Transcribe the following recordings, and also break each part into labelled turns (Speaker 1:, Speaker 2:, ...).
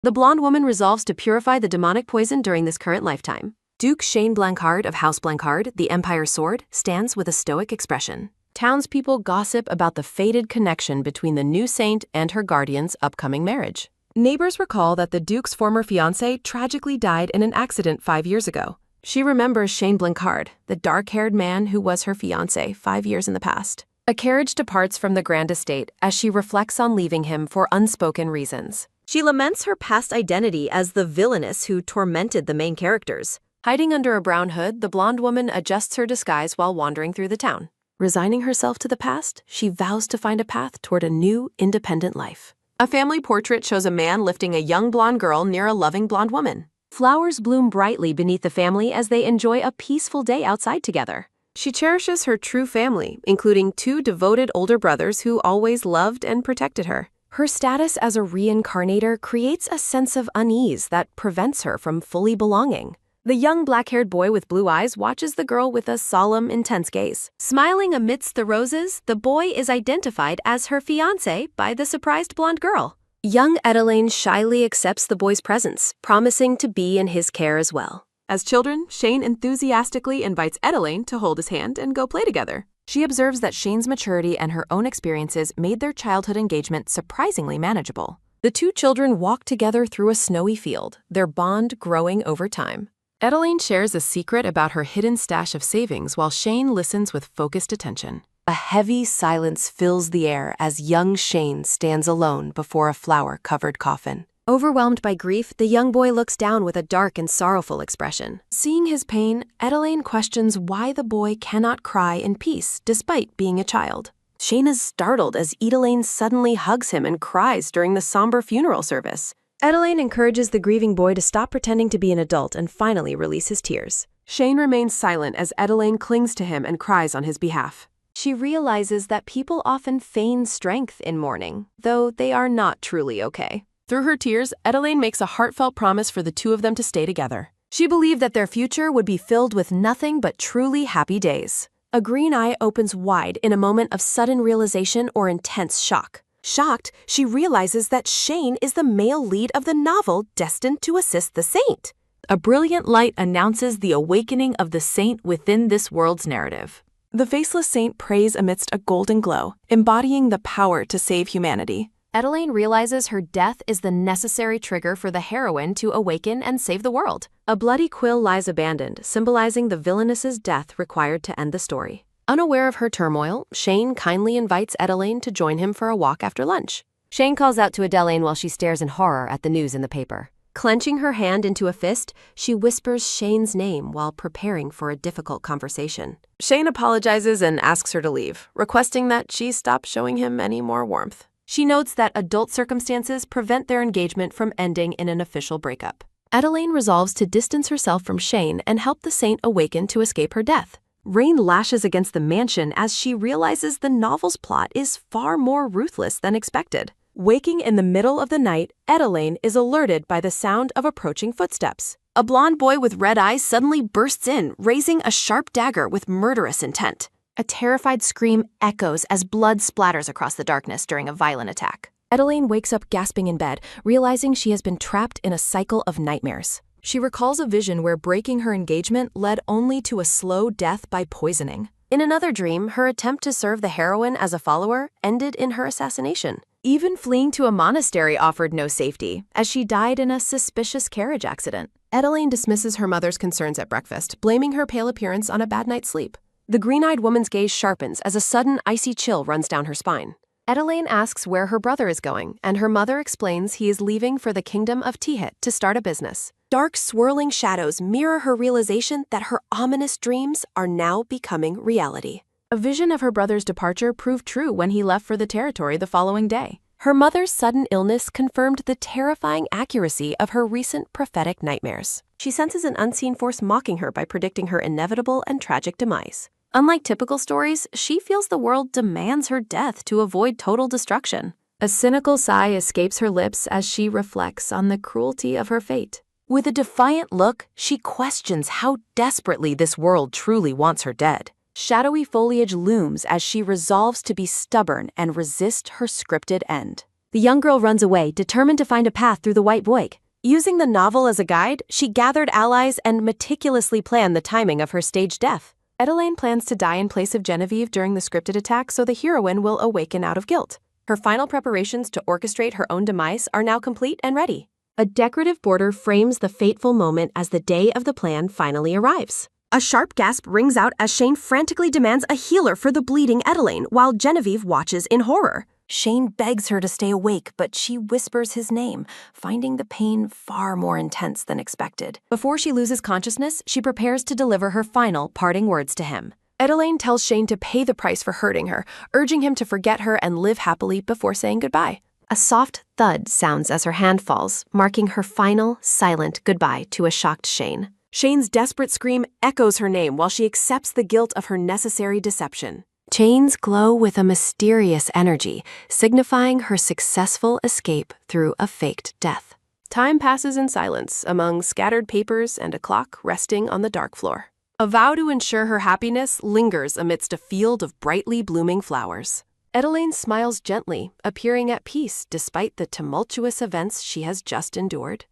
Speaker 1: The blonde woman resolves to purify the demonic poison during this current lifetime. Duke Shane Blancard of House Blancard, the Empire's sword, stands with a stoic expression. Townspeople gossip about the fated connection between the new saint and her guardian's upcoming marriage. Neighbors recall that the Duke's former fiancé tragically died in an accident 5 years ago. She remembers Shane Blancard, the dark-haired man who was her fiancé 5 years in the past. A carriage departs from the grand estate as she reflects on leaving him for unspoken reasons. She laments her past identity as the villainess who tormented the main characters. Hiding under a brown hood, the blonde woman adjusts her disguise while wandering through the town. Resigning herself to the past, she vows to find a path toward a new, independent life. A family portrait shows a man lifting a young blonde girl near a loving blonde woman. Flowers bloom brightly beneath the family as they enjoy a peaceful day outside together. She cherishes her true family, including 2 devoted older brothers who always loved and protected her. Her status as a reincarnator creates a sense of unease that prevents her from fully belonging. The young black-haired boy with blue eyes watches the girl with a solemn, intense gaze. Smiling amidst the roses, the boy is identified as her fiancé by the surprised blonde girl. Young Edelaine shyly accepts the boy's presence, promising to be in his care as well. As children, Shane enthusiastically invites Edelaine to hold his hand and go play together. She observes that Shane's maturity and her own experiences made their childhood engagement surprisingly manageable. The 2 children walk together through a snowy field, their bond growing over time. Edelaine shares a secret about her hidden stash of savings while Shane listens with focused attention. A heavy silence fills the air as young Shane stands alone before a flower-covered coffin. Overwhelmed by grief, the young boy looks down with a dark and sorrowful expression. Seeing his pain, Edelaine questions why the boy cannot cry in peace despite being a child. Shane is startled as Edelaine suddenly hugs him and cries during the somber funeral service. Edelaine encourages the grieving boy to stop pretending to be an adult and finally release his tears. Shane remains silent as Edelaine clings to him and cries on his behalf. She realizes that people often feign strength in mourning, though they are not truly okay. Through her tears, Edelaine makes a heartfelt promise for the 2 of them to stay together. She believed that their future would be filled with nothing but truly happy days. A green eye opens wide in a moment of sudden realization or intense shock. Shocked, she realizes that Shane is the male lead of the novel destined to assist the saint. A brilliant light announces the awakening of the saint within this world's narrative. The faceless saint prays amidst a golden glow, embodying the power to save humanity. Edelaine realizes her death is the necessary trigger for the heroine to awaken and save the world. A bloody quill lies abandoned, symbolizing the villainess's death required to end the story. Unaware of her turmoil, Shane kindly invites Edelaine to join him for a walk after lunch. Shane calls out to Edelaine while she stares in horror at the news in the paper. Clenching her hand into a fist, she whispers Shane's name while preparing for a difficult conversation. Shane apologizes and asks her to leave, requesting that she stop showing him any more warmth. She notes that adult circumstances prevent their engagement from ending in an official breakup. Edelaine resolves to distance herself from Shane and help the saint awaken to escape her death. Rain lashes against the mansion as she realizes the novel's plot is far more ruthless than expected. Waking in the middle of the night, Edelaine is alerted by the sound of approaching footsteps. A blonde boy with red eyes suddenly bursts in, raising a sharp dagger with murderous intent. A terrified scream echoes as blood splatters across the darkness during a violent attack. Edelaine wakes up gasping in bed, realizing she has been trapped in a cycle of nightmares. She recalls a vision where breaking her engagement led only to a slow death by poisoning. In another dream, her attempt to serve the heroine as a follower ended in her assassination. Even fleeing to a monastery offered no safety, as she died in a suspicious carriage accident. Edelaine dismisses her mother's concerns at breakfast, blaming her pale appearance on a bad night's sleep. The green-eyed woman's gaze sharpens as a sudden icy chill runs down her spine. Edelaine asks where her brother is going, and her mother explains he is leaving for the kingdom of Tihit to start a business. Dark, swirling shadows mirror her realization that her ominous dreams are now becoming reality. A vision of her brother's departure proved true when he left for the territory the following day. Her mother's sudden illness confirmed the terrifying accuracy of her recent prophetic nightmares. She senses an unseen force mocking her by predicting her inevitable and tragic demise. Unlike typical stories, she feels the world demands her death to avoid total destruction. A cynical sigh escapes her lips as she reflects on the cruelty of her fate. With a defiant look, she questions how desperately this world truly wants her dead. Shadowy foliage looms as she resolves to be stubborn and resist her scripted end. The young girl runs away, determined to find a path through the white void. Using the novel as a guide, she gathered allies and meticulously planned the timing of her staged death. Edelaine plans to die in place of Genevieve during the scripted attack so the heroine will awaken out of guilt. Her final preparations to orchestrate her own demise are now complete and ready. A decorative border frames the fateful moment as the day of the plan finally arrives. A sharp gasp rings out as Shane frantically demands a healer for the bleeding Edelaine while Genevieve watches in horror. Shane begs her to stay awake, but she whispers his name, finding the pain far more intense than expected. Before she loses consciousness, she prepares to deliver her final parting words to him. Edelaine tells Shane to pay the price for hurting her, urging him to forget her and live happily before saying goodbye. A soft thud sounds as her hand falls, marking her final, silent goodbye to a shocked Shane. Shane's desperate scream echoes her name while she accepts the guilt of her necessary deception. Chains glow with a mysterious energy, signifying her successful escape through a faked death. Time passes in silence among scattered papers and a clock resting on the dark floor. A vow to ensure her happiness lingers amidst a field of brightly blooming flowers. Edelaine smiles gently, appearing at peace despite the tumultuous events she has just endured.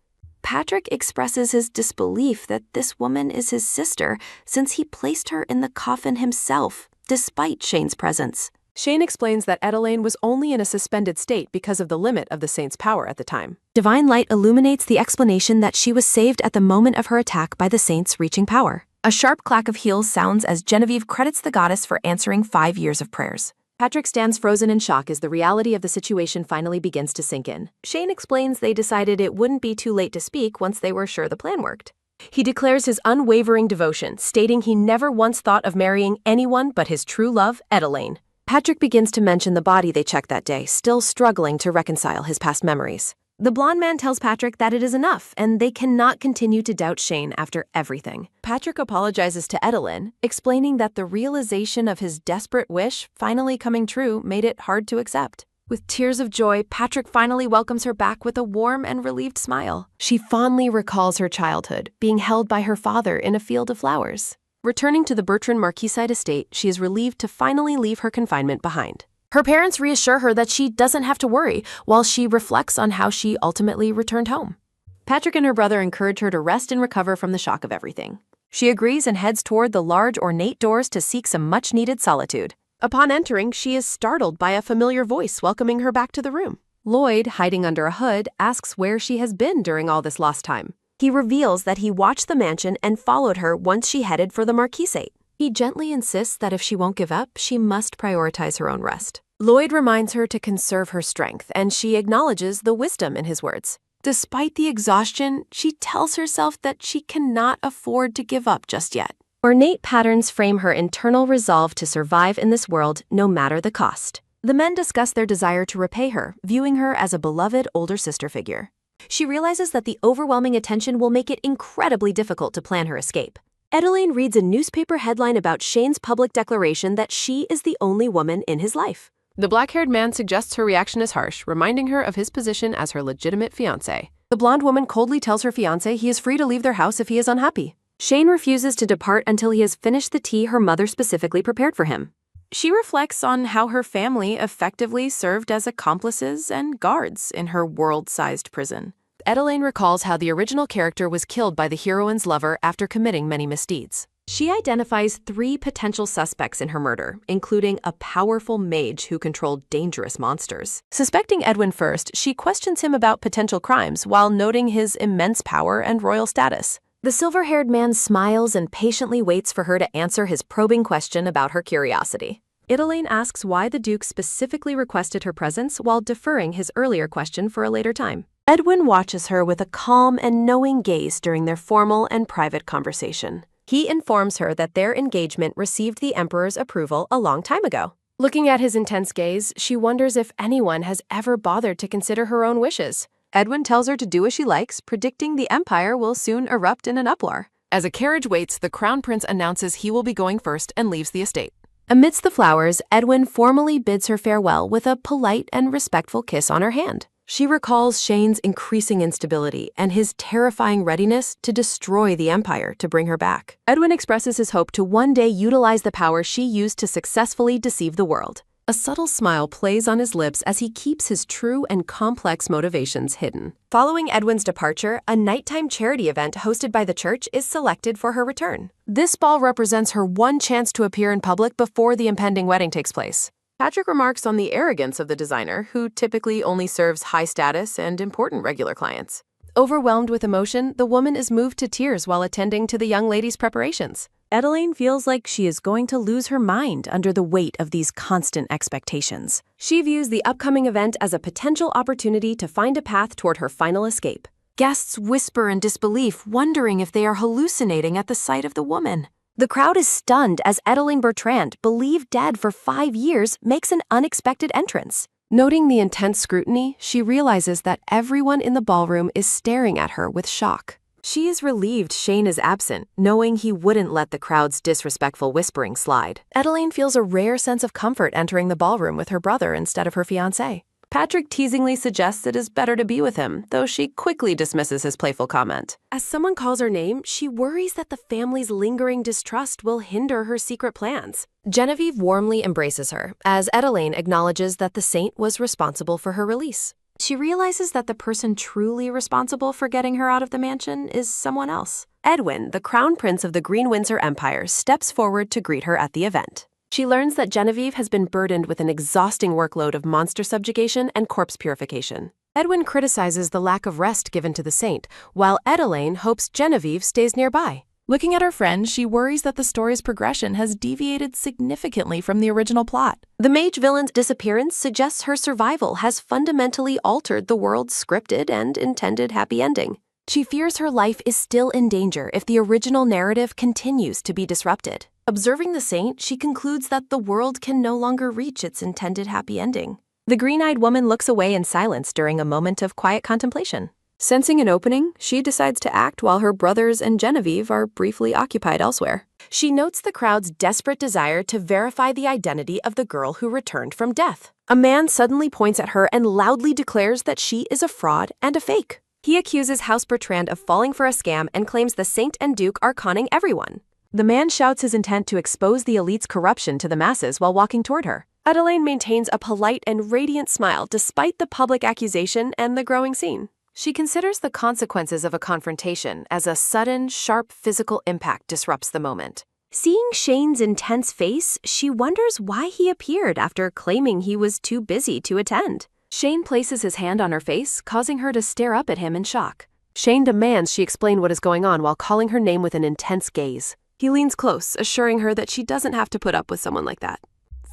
Speaker 1: Patrick expresses his disbelief that this woman is his sister since he placed her in the coffin himself, despite Shane's presence. Shane explains that Edelaine was only in a suspended state because of the limit of the saint's power at the time. Divine light illuminates the explanation that she was saved at the moment of her attack by the saint's reaching power. A sharp clack of heels sounds as Genevieve credits the goddess for answering 5 years of prayers. Patrick stands frozen in shock as the reality of the situation finally begins to sink in. Shane explains they decided it wouldn't be too late to speak once they were sure the plan worked. He declares his unwavering devotion, stating he never once thought of marrying anyone but his true love, Edelaine. Patrick begins to mention the body they checked that day, still struggling to reconcile his past memories. The blonde man tells Patrick that it is enough, and they cannot continue to doubt Shane after everything. Patrick apologizes to Edelaine, explaining that the realization of his desperate wish finally coming true made it hard to accept. With tears of joy, Patrick finally welcomes her back with a warm and relieved smile. She fondly recalls her childhood, being held by her father in a field of flowers. Returning to the Bertrand Marquisite estate, she is relieved to finally leave her confinement behind. Her parents reassure her that she doesn't have to worry, while she reflects on how she ultimately returned home. Patrick and her brother encourage her to rest and recover from the shock of everything. She agrees and heads toward the large ornate doors to seek some much-needed solitude. Upon entering, she is startled by a familiar voice welcoming her back to the room. Lloyd, hiding under a hood, asks where she has been during all this lost time. He reveals that he watched the mansion and followed her once she headed for the Marquisate. He gently insists that if she won't give up, she must prioritize her own rest. Lloyd reminds her to conserve her strength, and she acknowledges the wisdom in his words. Despite the exhaustion, she tells herself that she cannot afford to give up just yet. Ornate patterns frame her internal resolve to survive in this world no matter the cost. The men discuss their desire to repay her, viewing her as a beloved older sister figure. She realizes that the overwhelming attention will make it incredibly difficult to plan her escape. Edelaine reads a newspaper headline about Shane's public declaration that she is the only woman in his life. The black-haired man suggests her reaction is harsh, reminding her of his position as her legitimate fiancé. The blonde woman coldly tells her fiancé he is free to leave their house if he is unhappy. Shane refuses to depart until he has finished the tea her mother specifically prepared for him. She reflects on how her family effectively served as accomplices and guards in her world-sized prison. Edelaine recalls how the original character was killed by the heroine's lover after committing many misdeeds. She identifies 3 potential suspects in her murder, including a powerful mage who controlled dangerous monsters. Suspecting Edwin first, she questions him about potential crimes while noting his immense power and royal status. The silver-haired man smiles and patiently waits for her to answer his probing question about her curiosity. Edelaine asks why the Duke specifically requested her presence while deferring his earlier question for a later time. Edwin watches her with a calm and knowing gaze during their formal and private conversation. He informs her that their engagement received the Emperor's approval a long time ago. Looking at his intense gaze, she wonders if anyone has ever bothered to consider her own wishes. Edwin tells her to do as she likes, predicting the Empire will soon erupt in an uproar. As a carriage waits, the Crown Prince announces he will be going first and leaves the estate. Amidst the flowers, Edwin formally bids her farewell with a polite and respectful kiss on her hand. She recalls Shane's increasing instability and his terrifying readiness to destroy the Empire to bring her back. Edwin expresses his hope to one day utilize the power she used to successfully deceive the world. A subtle smile plays on his lips as he keeps his true and complex motivations hidden. Following Edwin's departure, a nighttime charity event hosted by the church is selected for her return. This ball represents her one chance to appear in public before the impending wedding takes place. Patrick remarks on the arrogance of the designer, who typically only serves high-status and important regular clients. Overwhelmed with emotion, the woman is moved to tears while attending to the young lady's preparations. Adeline feels like she is going to lose her mind under the weight of these constant expectations. She views the upcoming event as a potential opportunity to find a path toward her final escape. Guests whisper in disbelief, wondering if they are hallucinating at the sight of the woman. The crowd is stunned as Adeline Bertrand, believed dead for 5 years, makes an unexpected entrance. Noting the intense scrutiny, she realizes that everyone in the ballroom is staring at her with shock. She is relieved Shane is absent, knowing he wouldn't let the crowd's disrespectful whispering slide. Adeline feels a rare sense of comfort entering the ballroom with her brother instead of her fiancé. Patrick teasingly suggests it is better to be with him, though she quickly dismisses his playful comment. As someone calls her name, she worries that the family's lingering distrust will hinder her secret plans. Genevieve warmly embraces her, as Adeline acknowledges that the saint was responsible for her release. She realizes that the person truly responsible for getting her out of the mansion is someone else. Edwin, the crown prince of the Green Windsor Empire, steps forward to greet her at the event. She learns that Genevieve has been burdened with an exhausting workload of monster subjugation and corpse purification. Edwin criticizes the lack of rest given to the saint, while Adeline hopes Genevieve stays nearby. Looking at her friend, she worries that the story's progression has deviated significantly from the original plot. The mage villain's disappearance suggests her survival has fundamentally altered the world's scripted and intended happy ending. She fears her life is still in danger if the original narrative continues to be disrupted. Observing the saint, she concludes that the world can no longer reach its intended happy ending. The green-eyed woman looks away in silence during a moment of quiet contemplation. Sensing an opening, she decides to act while her brothers and Genevieve are briefly occupied elsewhere. She notes the crowd's desperate desire to verify the identity of the girl who returned from death. A man suddenly points at her and loudly declares that she is a fraud and a fake. He accuses House Bertrand of falling for a scam and claims the saint and duke are conning everyone. The man shouts his intent to expose the elite's corruption to the masses while walking toward her. Adeline maintains a polite and radiant smile despite the public accusation and the growing scene. She considers the consequences of a confrontation as a sudden, sharp physical impact disrupts the moment. Seeing Shane's intense face, she wonders why he appeared after claiming he was too busy to attend. Shane places his hand on her face, causing her to stare up at him in shock. Shane demands she explain what is going on while calling her name with an intense gaze. He leans close, assuring her that she doesn't have to put up with someone like that.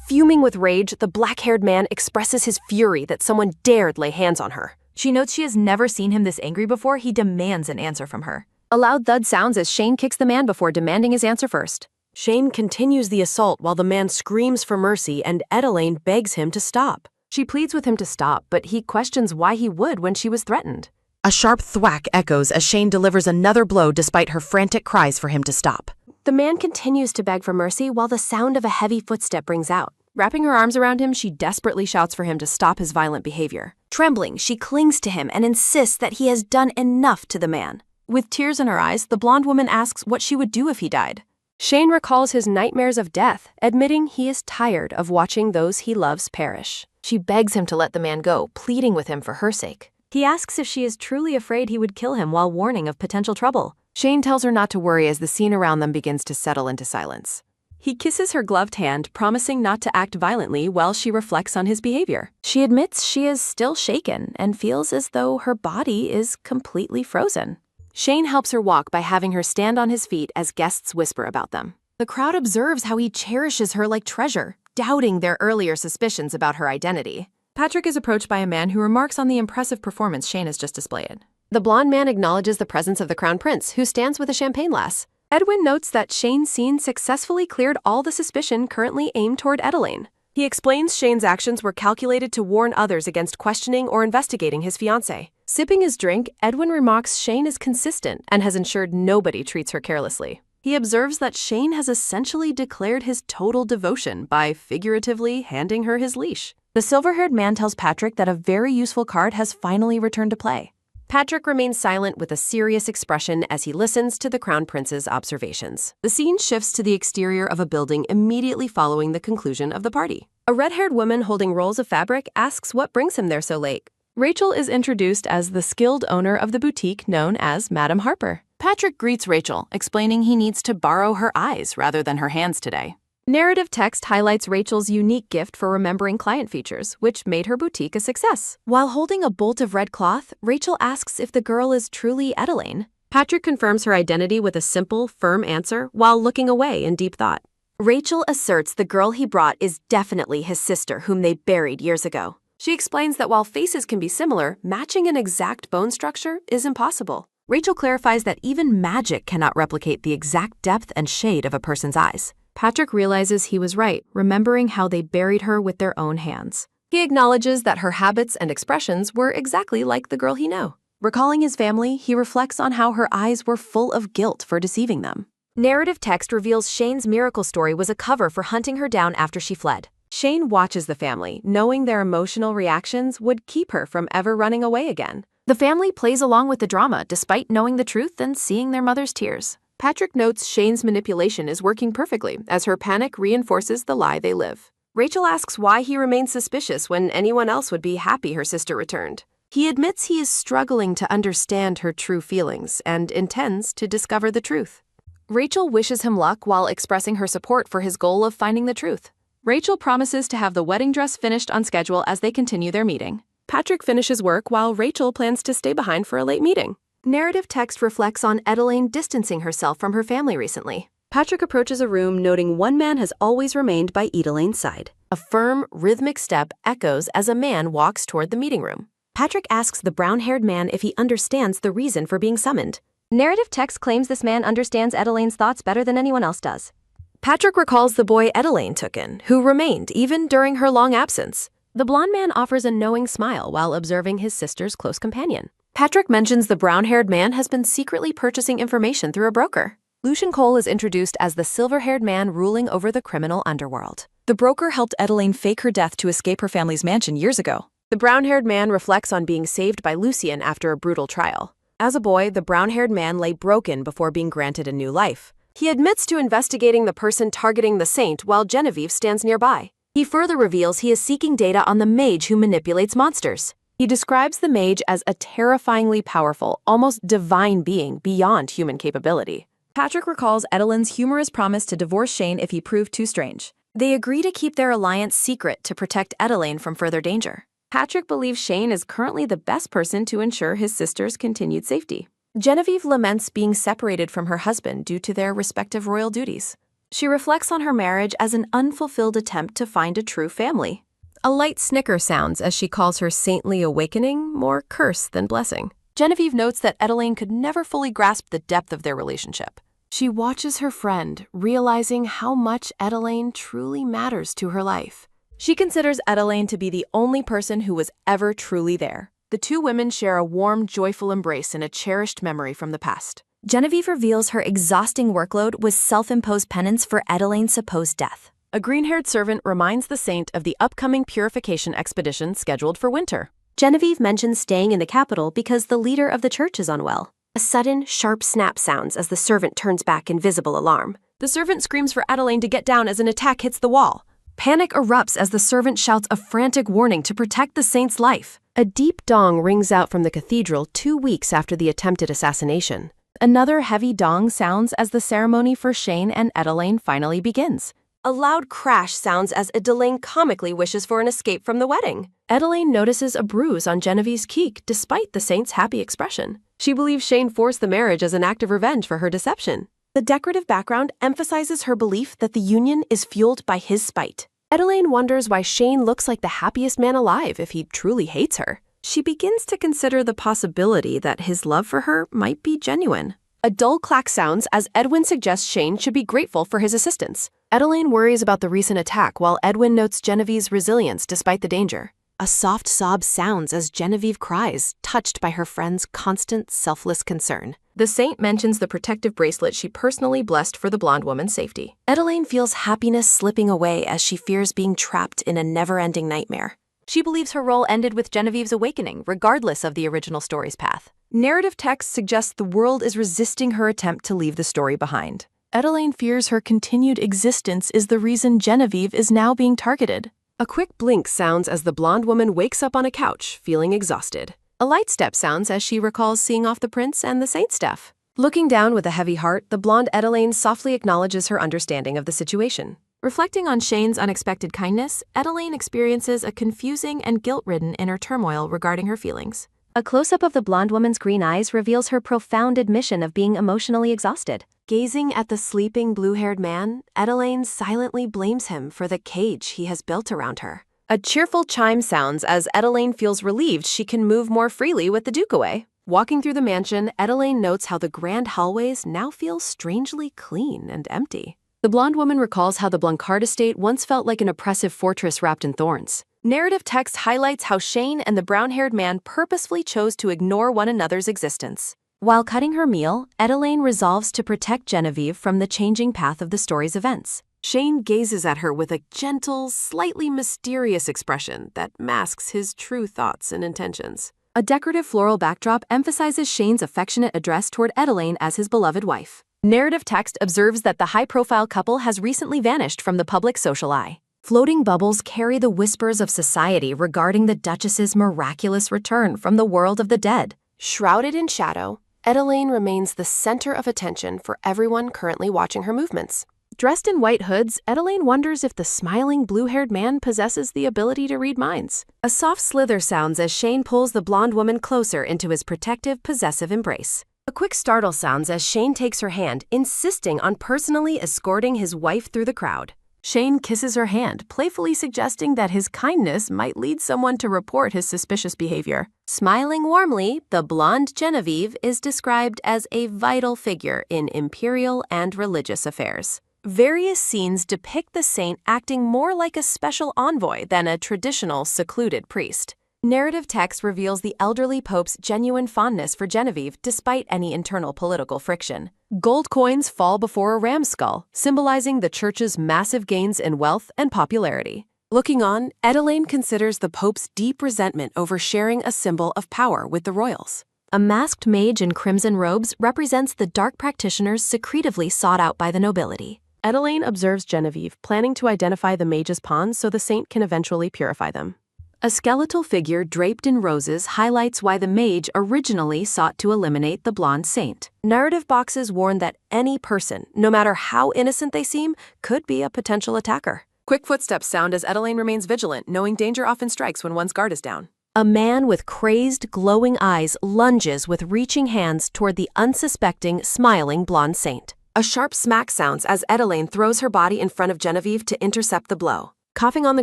Speaker 1: Fuming with rage, the black-haired man expresses his fury that someone dared lay hands on her. She notes she has never seen him this angry before. He demands an answer from her. A loud thud sounds as Shane kicks the man before demanding his answer first. Shane continues the assault while the man screams for mercy and Adeline begs him to stop. She pleads with him to stop, but he questions why he would when she was threatened. A sharp thwack echoes as Shane delivers another blow despite her frantic cries for him to stop. The man continues to beg for mercy while the sound of a heavy footstep rings out. Wrapping her arms around him, she desperately shouts for him to stop his violent behavior. Trembling, she clings to him and insists that he has done enough to the man. With tears in her eyes, the blonde woman asks what she would do if he died. Shane recalls his nightmares of death, admitting he is tired of watching those he loves perish. She begs him to let the man go, pleading with him for her sake. He asks if she is truly afraid he would kill him while warning of potential trouble. Shane tells her not to worry as the scene around them begins to settle into silence. He kisses her gloved hand, promising not to act violently while she reflects on his behavior. She admits she is still shaken and feels as though her body is completely frozen. Shane helps her walk by having her stand on his feet as guests whisper about them. The crowd observes how he cherishes her like treasure, doubting their earlier suspicions about her identity. Patrick is approached by a man who remarks on the impressive performance Shane has just displayed. The blonde man acknowledges the presence of the crown prince, who stands with a champagne glass. Edwin notes that Shane's scene successfully cleared all the suspicion currently aimed toward Adeline. He explains Shane's actions were calculated to warn others against questioning or investigating his fiancée. Sipping his drink, Edwin remarks Shane is consistent and has ensured nobody treats her carelessly. He observes that Shane has essentially declared his total devotion by figuratively handing her his leash. The silver-haired man tells Patrick that a very useful card has finally returned to play. Patrick remains silent with a serious expression as he listens to the Crown Prince's observations. The scene shifts to the exterior of a building immediately following the conclusion of the party. A red-haired woman holding rolls of fabric asks what brings him there so late. Rachel is introduced as the skilled owner of the boutique known as Madam Harper. Patrick greets Rachel, explaining he needs to borrow her eyes rather than her hands today. Narrative text highlights Rachel's unique gift for remembering client features, which made her boutique a success. While holding a bolt of red cloth, Rachel asks if the girl is truly Edelaine. Patrick confirms her identity with a simple, firm answer while looking away in deep thought. Rachel asserts the girl he brought is definitely his sister whom they buried years ago. She explains that while faces can be similar, matching an exact bone structure is impossible. Rachel clarifies that even magic cannot replicate the exact depth and shade of a person's eyes. Patrick realizes he was right, remembering how they buried her with their own hands. He acknowledges that her habits and expressions were exactly like the girl he knew. Recalling his family, he reflects on how her eyes were full of guilt for deceiving them. Narrative text reveals Shane's miracle story was a cover for hunting her down after she fled. Shane watches the family, knowing their emotional reactions would keep her from ever running away again. The family plays along with the drama despite knowing the truth and seeing their mother's tears. Patrick notes Shane's manipulation is working perfectly as her panic reinforces the lie they live. Rachel asks why he remains suspicious when anyone else would be happy her sister returned. He admits he is struggling to understand her true feelings and intends to discover the truth. Rachel wishes him luck while expressing her support for his goal of finding the truth. Rachel promises to have the wedding dress finished on schedule as they continue their meeting. Patrick finishes work while Rachel plans to stay behind for a late meeting. Narrative text reflects on Edelaine distancing herself from her family recently. Patrick approaches a room noting one man has always remained by Edelaine's side. A firm, rhythmic step echoes as a man walks toward the meeting room. Patrick asks the brown-haired man if he understands the reason for being summoned. Narrative text claims this man understands Edelaine's thoughts better than anyone else does. Patrick recalls the boy Edelaine took in, who remained even during her long absence. The blonde man offers a knowing smile while observing his sister's close companion. Patrick mentions the brown-haired man has been secretly purchasing information through a broker. Lucian Cole is introduced as the silver-haired man ruling over the criminal underworld. The broker helped Edelaine fake her death to escape her family's mansion years ago. The brown-haired man reflects on being saved by Lucien after a brutal trial. As a boy, the brown-haired man lay broken before being granted a new life. He admits to investigating the person targeting the saint while Genevieve stands nearby. He further reveals he is seeking data on the mage who manipulates monsters. He describes the mage as a terrifyingly powerful, almost divine being beyond human capability. Patrick recalls Edelaine's humorous promise to divorce Shane if he proved too strange. They agree to keep their alliance secret to protect Edelaine from further danger. Patrick believes Shane is currently the best person to ensure his sister's continued safety. Genevieve laments being separated from her husband due to their respective royal duties. She reflects on her marriage as an unfulfilled attempt to find a true family. A light snicker sounds as she calls her saintly awakening more curse than blessing. Genevieve notes that Edelaine could never fully grasp the depth of their relationship. She watches her friend, realizing how much Edelaine truly matters to her life. She considers Edelaine to be the only person who was ever truly there. The two women share a warm, joyful embrace in a cherished memory from the past. Genevieve reveals her exhausting workload was self-imposed penance for Edelaine's supposed death. A green-haired servant reminds the saint of the upcoming purification expedition scheduled for winter. Genevieve mentions staying in the capital because the leader of the church is unwell. A sudden, sharp snap sounds as the servant turns back in visible alarm. The servant screams for Edelaine to get down as an attack hits the wall. Panic erupts as the servant shouts a frantic warning to protect the saint's life. A deep dong rings out from the cathedral 2 weeks after the attempted assassination. Another heavy dong sounds as the ceremony for Shane and Edelaine finally begins. A loud crash sounds as Edelaine comically wishes for an escape from the wedding. Edelaine notices a bruise on Genevieve's cheek despite the saint's happy expression. She believes Shane forced the marriage as an act of revenge for her deception. The decorative background emphasizes her belief that the union is fueled by his spite. Edelaine wonders why Shane looks like the happiest man alive if he truly hates her. She begins to consider the possibility that his love for her might be genuine. A dull clack sounds as Edwin suggests Shane should be grateful for his assistance. Edelaine worries about the recent attack while Edwin notes Genevieve's resilience despite the danger. A soft sob sounds as Genevieve cries, touched by her friend's constant, selfless concern. The saint mentions the protective bracelet she personally blessed for the blonde woman's safety. Edelaine feels happiness slipping away as she fears being trapped in a never-ending nightmare. She believes her role ended with Genevieve's awakening, regardless of the original story's path. Narrative text suggests the world is resisting her attempt to leave the story behind. Adelaine fears her continued existence is the reason Genevieve is now being targeted. A quick blink sounds as the blonde woman wakes up on a couch, feeling exhausted. A light step sounds as she recalls seeing off the prince and the saint stuff. Looking down with a heavy heart, the blonde Adelaine softly acknowledges her understanding of the situation. Reflecting on Shane's unexpected kindness, Adelaine experiences a confusing and guilt-ridden inner turmoil regarding her feelings. A close-up of the blonde woman's green eyes reveals her profound admission of being emotionally exhausted. Gazing at the sleeping blue-haired man, Adelaine silently blames him for the cage he has built around her. A cheerful chime sounds as Adelaine feels relieved she can move more freely with the Duke away. Walking through the mansion, Adelaine notes how the grand hallways now feel strangely clean and empty. The blonde woman recalls how the Blancard estate once felt like an oppressive fortress wrapped in thorns. Narrative text highlights how Shane and the brown-haired man purposefully chose to ignore one another's existence. While cutting her meal, Adelaine resolves to protect Genevieve from the changing path of the story's events. Shane gazes at her with a gentle, slightly mysterious expression that masks his true thoughts and intentions. A decorative floral backdrop emphasizes Shane's affectionate address toward Adelaine as his beloved wife. Narrative text observes that the high-profile couple has recently vanished from the public social eye. Floating bubbles carry the whispers of society regarding the Duchess's miraculous return from the world of the dead. Shrouded in shadow, Adelaine remains the center of attention for everyone currently watching her movements. Dressed in white hoods, Adelaine wonders if the smiling blue-haired man possesses the ability to read minds. A soft slither sounds as Shane pulls the blonde woman closer into his protective, possessive embrace. A quick startle sounds as Shane takes her hand, insisting on personally escorting his wife through the crowd. Shane kisses her hand, playfully suggesting that his kindness might lead someone to report his suspicious behavior. Smiling warmly, the blonde Genevieve is described as a vital figure in imperial and religious affairs. Various scenes depict the saint acting more like a special envoy than a traditional secluded priest. Narrative text reveals the elderly pope's genuine fondness for Genevieve despite any internal political friction. Gold coins fall before a ram's skull, symbolizing the church's massive gains in wealth and popularity. Looking on, Adelaine considers the pope's deep resentment over sharing a symbol of power with the royals. A masked mage in crimson robes represents the dark practitioners secretively sought out by the nobility. Adelaine observes Genevieve, planning to identify the mage's pawns so the saint can eventually purify them. A skeletal figure draped in roses highlights why the mage originally sought to eliminate the blonde saint. Narrative boxes warn that any person, no matter how innocent they seem, could be a potential attacker. Quick footsteps sound as Adelaine remains vigilant, knowing danger often strikes when one's guard is down. A man with crazed, glowing eyes lunges with reaching hands toward the unsuspecting, smiling blonde saint. A sharp smack sounds as Adelaine throws her body in front of Genevieve to intercept the blow. Coughing on the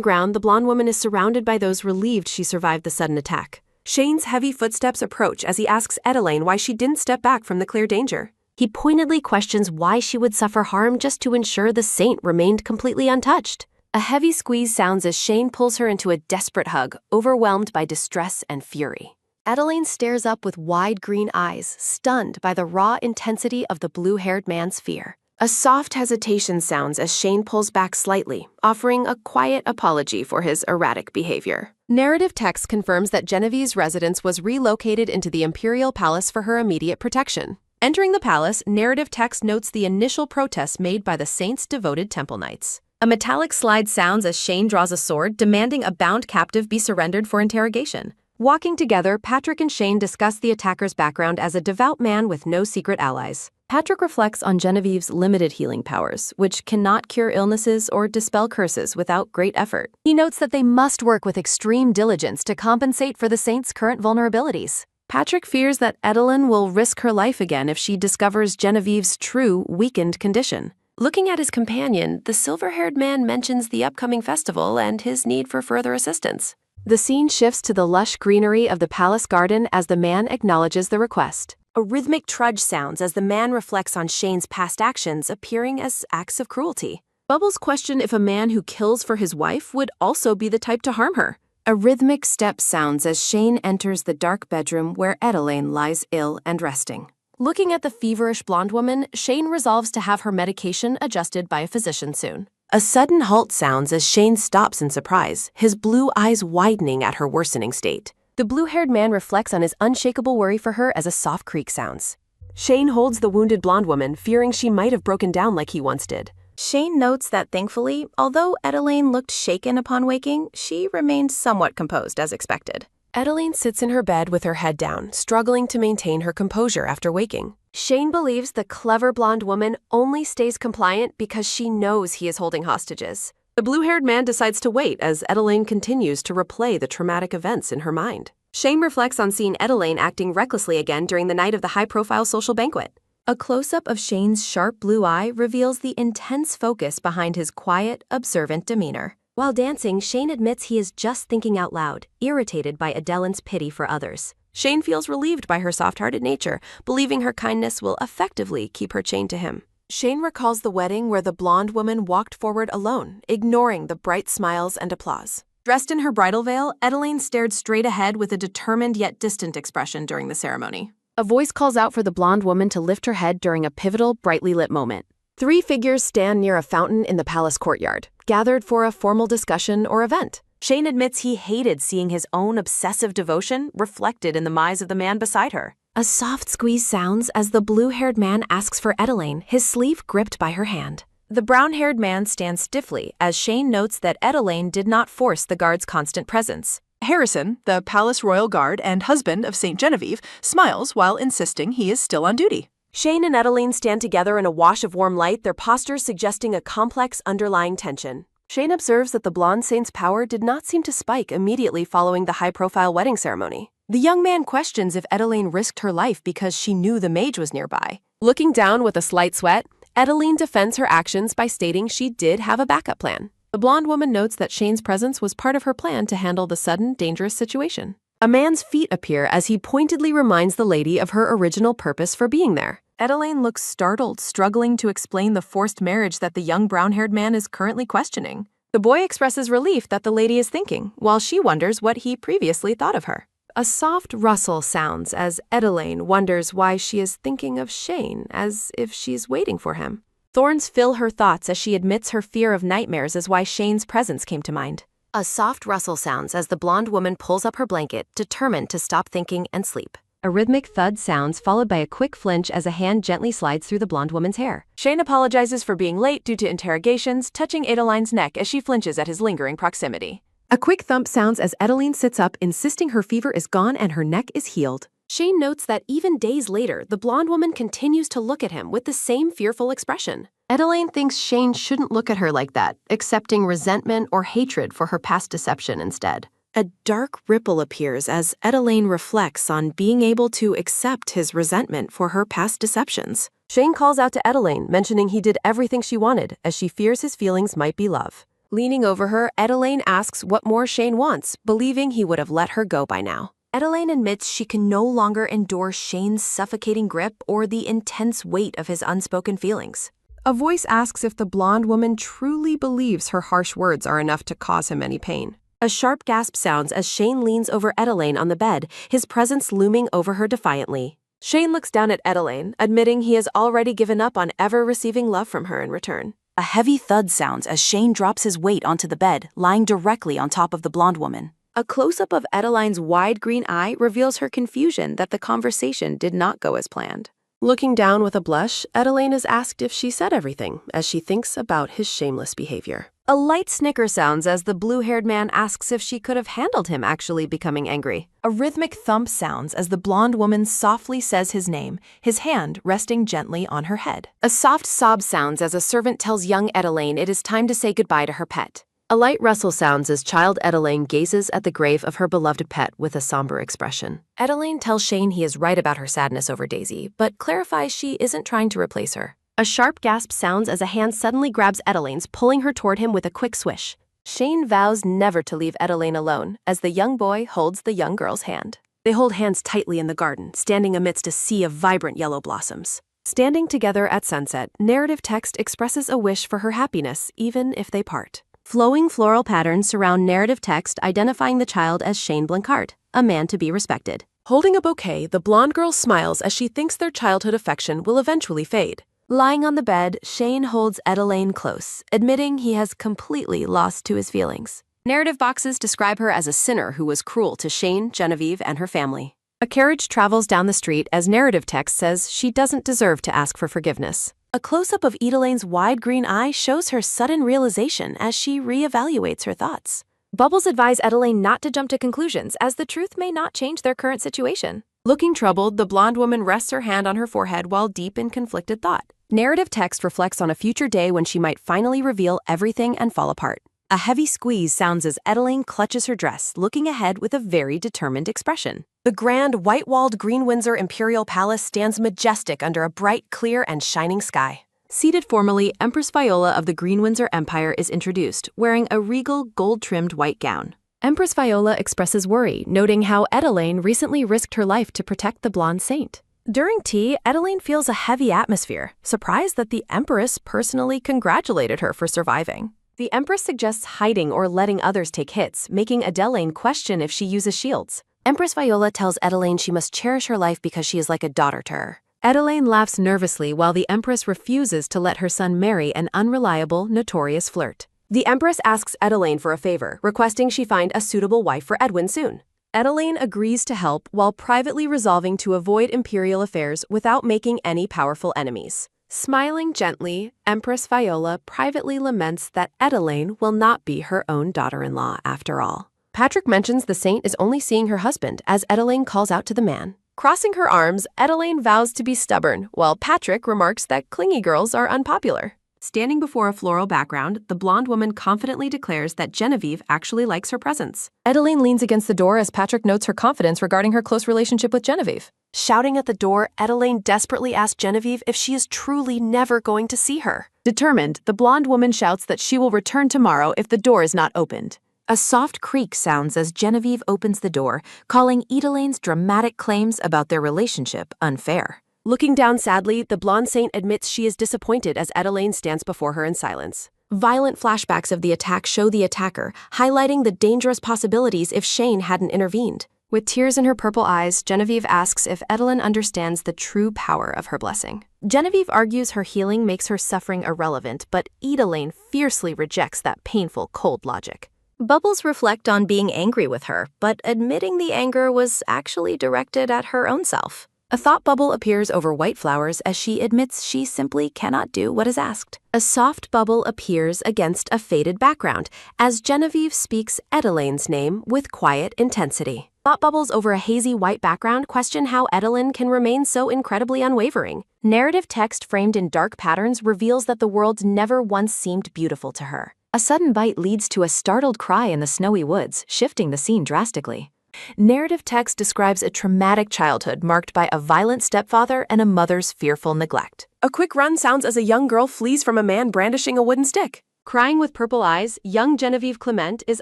Speaker 1: ground, the blonde woman is surrounded by those relieved she survived the sudden attack. Shane's heavy footsteps approach as he asks Adelaine why she didn't step back from the clear danger. He pointedly questions why she would suffer harm just to ensure the saint remained completely untouched. A heavy squeeze sounds as Shane pulls her into a desperate hug, overwhelmed by distress and fury. Adelaine stares up with wide green eyes, stunned by the raw intensity of the blue-haired man's fear. A soft hesitation sounds as Shane pulls back slightly, offering a quiet apology for his erratic behavior. Narrative text confirms that Genevieve's residence was relocated into the imperial palace for her immediate protection. Entering the palace, narrative text notes the initial protests made by the saint's devoted temple knights. A metallic slide sounds as Shane draws a sword, demanding a bound captive be surrendered for interrogation. Walking together, Patrick and Shane discuss the attacker's background as a devout man with no secret allies. Patrick reflects on Genevieve's limited healing powers, which cannot cure illnesses or dispel curses without great effort. He notes that they must work with extreme diligence to compensate for the saint's current vulnerabilities. Patrick fears that Adelaine will risk her life again if she discovers Genevieve's true, weakened condition. Looking at his companion, the silver-haired man mentions the upcoming festival and his need for further assistance. The scene shifts to the lush greenery of the palace garden as the man acknowledges the request. A rhythmic trudge sounds as the man reflects on Shane's past actions, appearing as acts of cruelty. Bubbles question if a man who kills for his wife would also be the type to harm her. A rhythmic step sounds as Shane enters the dark bedroom where Adelaine lies ill and resting. Looking at the feverish blonde woman, Shane resolves to have her medication adjusted by a physician soon. A sudden halt sounds as Shane stops in surprise, his blue eyes widening at her worsening state. The blue-haired man reflects on his unshakable worry for her as a soft creak sounds. Shane holds the wounded blonde woman, fearing she might have broken down like he once did. Shane notes that thankfully, although Edelaine looked shaken upon waking, she remained somewhat composed as expected. Edelaine sits in her bed with her head down, struggling to maintain her composure after waking. Shane believes the clever blonde woman only stays compliant because she knows he is holding hostages. The blue-haired man decides to wait as Edelaine continues to replay the traumatic events in her mind. Shane reflects on seeing Edelaine acting recklessly again during the night of the high-profile social banquet. A close-up of Shane's sharp blue eye reveals the intense focus behind his quiet, observant demeanor. While dancing, Shane admits he is just thinking out loud, irritated by Adelaine's pity for others. Shane feels relieved by her soft-hearted nature, believing her kindness will effectively keep her chained to him. Shane recalls the wedding where the blonde woman walked forward alone, ignoring the bright smiles and applause. Dressed in her bridal veil, Edelaine stared straight ahead with a determined yet distant expression during the ceremony. A voice calls out for the blonde woman to lift her head during a pivotal, brightly lit moment. 3 figures stand near a fountain in the palace courtyard, gathered for a formal discussion or event. Shane admits he hated seeing his own obsessive devotion reflected in the eyes of the man beside her. A soft squeeze sounds as the blue-haired man asks for Edelaine, his sleeve gripped by her hand. The brown-haired man stands stiffly as Shane notes that Edelaine did not force the guard's constant presence. Harrison, the Palace Royal Guard and husband of St. Genevieve, smiles while insisting he is still on duty. Shane and Edelaine stand together in a wash of warm light, their postures suggesting a complex underlying tension. Shane observes that the blonde saint's power did not seem to spike immediately following the high-profile wedding ceremony. The young man questions if Edelaine risked her life because she knew the mage was nearby. Looking down with a slight sweat, Edelaine defends her actions by stating she did have a backup plan. The blonde woman notes that Shane's presence was part of her plan to handle the sudden, dangerous situation. A man's feet appear as he pointedly reminds the lady of her original purpose for being there. Edelaine looks startled, struggling to explain the forced marriage that the young brown-haired man is currently questioning. The boy expresses relief that the lady is thinking, while she wonders what he previously thought of her. A soft rustle sounds as Edelaine wonders why she is thinking of Shane, as if she's waiting for him. Thorns fill her thoughts as she admits her fear of nightmares is why Shane's presence came to mind. A soft rustle sounds as the blonde woman pulls up her blanket, determined to stop thinking and sleep. A rhythmic thud sounds followed by a quick flinch as a hand gently slides through the blonde woman's hair. Shane apologizes for being late due to interrogations, touching Adelaine's neck as she flinches at his lingering proximity. A quick thump sounds as Edelaine sits up, insisting her fever is gone and her neck is healed. Shane notes that even days later, the blonde woman continues to look at him with the same fearful expression. Edelaine thinks Shane shouldn't look at her like that, accepting resentment or hatred for her past deception instead. A dark ripple appears as Edelaine reflects on being able to accept his resentment for her past deceptions. Shane calls out to Edelaine, mentioning he did everything she wanted, as she fears his feelings might be love. Leaning over her, Edelaine asks what more Shane wants, believing he would have let her go by now. Edelaine admits she can no longer endure Shane's suffocating grip or the intense weight of his unspoken feelings. A voice asks if the blonde woman truly believes her harsh words are enough to cause him any pain. A sharp gasp sounds as Shane leans over Edelaine on the bed, his presence looming over her defiantly. Shane looks down at Edelaine, admitting he has already given up on ever receiving love from her in return. A heavy thud sounds as Shane drops his weight onto the bed, lying directly on top of the blonde woman. A close-up of Edelaine's wide green eye reveals her confusion that the conversation did not go as planned. Looking down with a blush, Edelaine is asked if she said everything, as she thinks about his shameless behavior. A light snicker sounds as the blue-haired man asks if she could have handled him actually becoming angry. A rhythmic thump sounds as the blonde woman softly says his name, his hand resting gently on her head. A soft sob sounds as a servant tells young Edelaine it is time to say goodbye to her pet. A light rustle sounds as child Edelaine gazes at the grave of her beloved pet with a somber expression. Edelaine tells Shane he is right about her sadness over Daisy, but clarifies she isn't trying to replace her. A sharp gasp sounds as a hand suddenly grabs Edelaine's, pulling her toward him with a quick swish. Shane vows never to leave Edelaine alone, as the young boy holds the young girl's hand. They hold hands tightly in the garden, standing amidst a sea of vibrant yellow blossoms. Standing together at sunset, narrative text expresses a wish for her happiness, even if they part. Flowing floral patterns surround narrative text identifying the child as Shane Blancart, a man to be respected. Holding a bouquet, the blonde girl smiles as she thinks their childhood affection will eventually fade. Lying on the bed, Shane holds Edelaine close, admitting he has completely lost to his feelings. Narrative boxes describe her as a sinner who was cruel to Shane, Genevieve, and her family. A carriage travels down the street as narrative text says she doesn't deserve to ask for forgiveness. A close-up of Edelane's wide green eye shows her sudden realization as she reevaluates her thoughts. Bubbles advise Edelane not to jump to conclusions, as the truth may not change their current situation. Looking troubled, the blonde woman rests her hand on her forehead while deep in conflicted thought. Narrative text reflects on a future day when she might finally reveal everything and fall apart. A heavy squeeze sounds as Edelane clutches her dress, looking ahead with a very determined expression. The grand, white-walled Green Windsor Imperial Palace stands majestic under a bright, clear, and shining sky. Seated formally, Empress Viola of the Green Windsor Empire is introduced, wearing a regal, gold-trimmed white gown. Empress Viola expresses worry, noting how Edelane recently risked her life to protect the blonde saint. During tea, Edelane feels a heavy atmosphere, surprised that the Empress personally congratulated her for surviving. The Empress suggests hiding or letting others take hits, making Edelane question if she uses shields. Empress Viola tells Edelane she must cherish her life because she is like a daughter to her. Edelane laughs nervously while the Empress refuses to let her son marry an unreliable, notorious flirt. The Empress asks Edelane for a favor, requesting she find a suitable wife for Edwin soon. Edelane agrees to help while privately resolving to avoid imperial affairs without making any powerful enemies. Smiling gently, Empress Viola privately laments that Edelane will not be her own daughter-in-law after all. Patrick mentions the saint is only seeing her husband as Edelane calls out to the man. Crossing her arms, Edelane vows to be stubborn, while Patrick remarks that clingy girls are unpopular. Standing before a floral background, the blonde woman confidently declares that Genevieve actually likes her presence. Edelane leans against the door as Patrick notes her confidence regarding her close relationship with Genevieve. Shouting at the door, Edelane desperately asks Genevieve if she is truly never going to see her. Determined, the blonde woman shouts that she will return tomorrow if the door is not opened. A soft creak sounds as Genevieve opens the door, calling Edelane's dramatic claims about their relationship unfair. Looking down sadly, the blonde saint admits she is disappointed as Edelane stands before her in silence. Violent flashbacks of the attack show the attacker, highlighting the dangerous possibilities if Shane hadn't intervened. With tears in her purple eyes, Genevieve asks if Edelane understands the true power of her blessing. Genevieve argues her healing makes her suffering irrelevant, but Edelane fiercely rejects that painful, cold logic. Bubbles reflect on being angry with her, but admitting the anger was actually directed at her own self. A thought bubble appears over white flowers as she admits she simply cannot do what is asked. A soft bubble appears against a faded background as Genevieve speaks Edelane's name with quiet intensity. Thought bubbles over a hazy white background question how Edelane can remain so incredibly unwavering. Narrative text framed in dark patterns reveals that the world never once seemed beautiful to her. A sudden bite leads to a startled cry in the snowy woods, shifting the scene drastically. Narrative text describes a traumatic childhood marked by a violent stepfather and a mother's fearful neglect. A quick run sounds as a young girl flees from a man brandishing a wooden stick. Crying with purple eyes, young Genevieve Clement is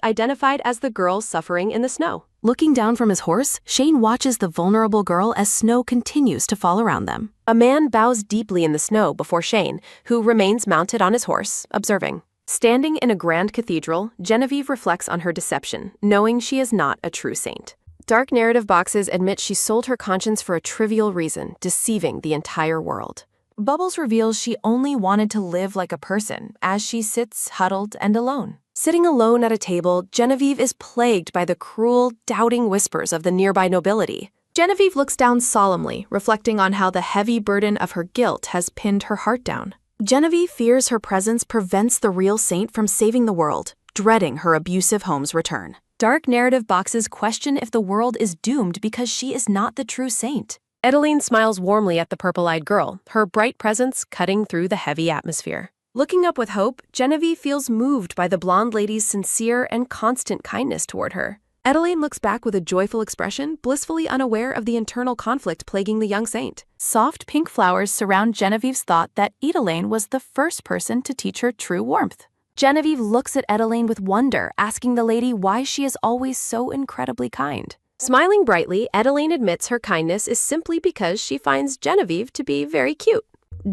Speaker 1: identified as the girl suffering in the snow. Looking down from his horse, Shane watches the vulnerable girl as snow continues to fall around them. A man bows deeply in the snow before Shane, who remains mounted on his horse, observing. Standing in a grand cathedral, Genevieve reflects on her deception, knowing she is not a true saint. Dark narrative boxes admit she sold her conscience for a trivial reason, deceiving the entire world. Bubbles reveals she only wanted to live like a person, as she sits huddled and alone. Sitting alone at a table, Genevieve is plagued by the cruel, doubting whispers of the nearby nobility. Genevieve looks down solemnly, reflecting on how the heavy burden of her guilt has pinned her heart down. Genevieve fears her presence prevents the real saint from saving the world, dreading her abusive home's return. Dark narrative boxes question if the world is doomed because she is not the true saint. Edelane smiles warmly at the purple-eyed girl, her bright presence cutting through the heavy atmosphere. Looking up with hope, Genevieve feels moved by the blonde lady's sincere and constant kindness toward her. Edelane looks back with a joyful expression, blissfully unaware of the internal conflict plaguing the young saint. Soft pink flowers surround Genevieve's thought that Edelane was the first person to teach her true warmth. Genevieve looks at Edelane with wonder, asking the lady why she is always so incredibly kind. Smiling brightly, Edelane admits her kindness is simply because she finds Genevieve to be very cute.